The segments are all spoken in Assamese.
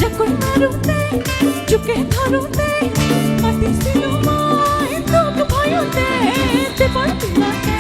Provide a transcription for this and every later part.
চাকৈ মাৰোঁতে জোকে ধৰোঁতে মাতিছিলোঁ মই তোক ভয়তে দেৱৰ দিনতে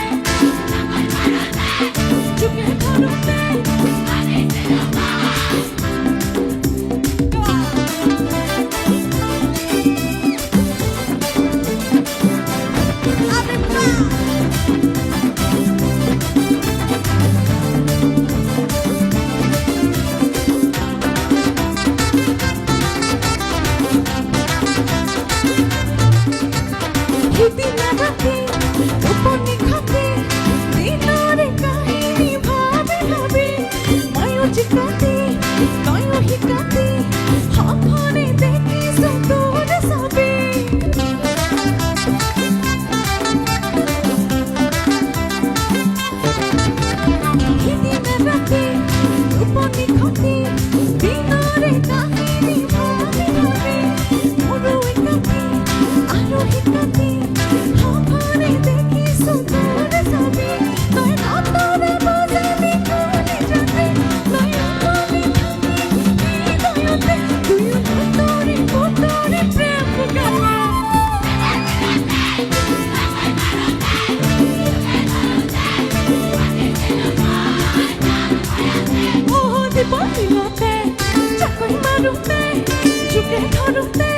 জোকে ধৰোঁতে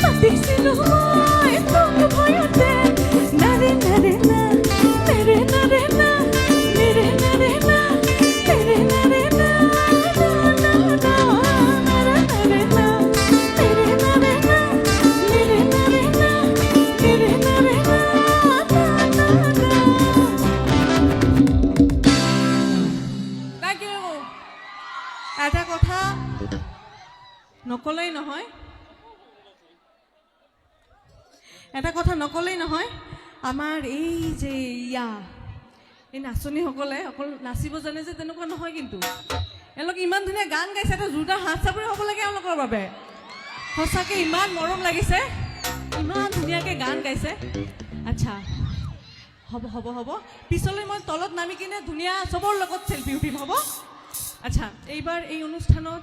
মাতিছিলোঁ মই তোক ভয়তে নাৰে নাৰে না তেৰে নাৰে না মেৰে নাৰে না তেৰে নাৰে না না না নাৰে নাৰে না তেৰে নাৰে না মেৰে নাৰে না তেৰে নাৰে না না Thank you. এটা কথা নকলেই নহয় এটা কথা নকলেই নহয় আমাৰ এই যে এই নাচনীসকলে অকল নাচিব জানে যে তেনেকুৱা নহয় কিন্তু এওঁলোকে ইমান ধুনীয়া গান গাইছে এটা জোৰদাৰ হাত চাপৰি হ'ব লাগে এওঁলোকৰ বাবে সঁচাকৈ ইমান মৰম লাগিছে ইমান ধুনীয়াকৈ গান গাইছে আচ্ছা হ'ব হ'ব হ'ব পিছলৈ মই তলত নামি কিনে ধুনীয়া চবৰ লগত চেল্ফি উঠিম হ'ব আচ্ছা এইবাৰ এই অনুষ্ঠানত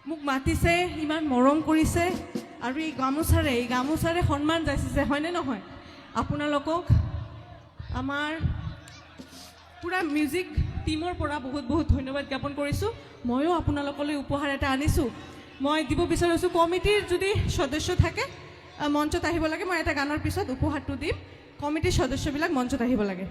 মোক মাতিছে ইমান মৰম কৰিছে আৰু এই গামোচাৰে সন্মান যাচিছে হয়নে নহয় আপোনালোকক আমাৰ পুৰা মিউজিক টিমৰ পৰা বহুত বহুত ধন্যবাদ জ্ঞাপন কৰিছোঁ ময়ো আপোনালোকলৈ উপহাৰ এটা আনিছোঁ মই দিব বিচাৰিছোঁ কমিটিৰ যদি সদস্য থাকে মঞ্চত আহিব লাগে মই এটা গানৰ পিছত উপহাৰটো দিম কমিটিৰ সদস্যবিলাক মঞ্চত আহিব লাগে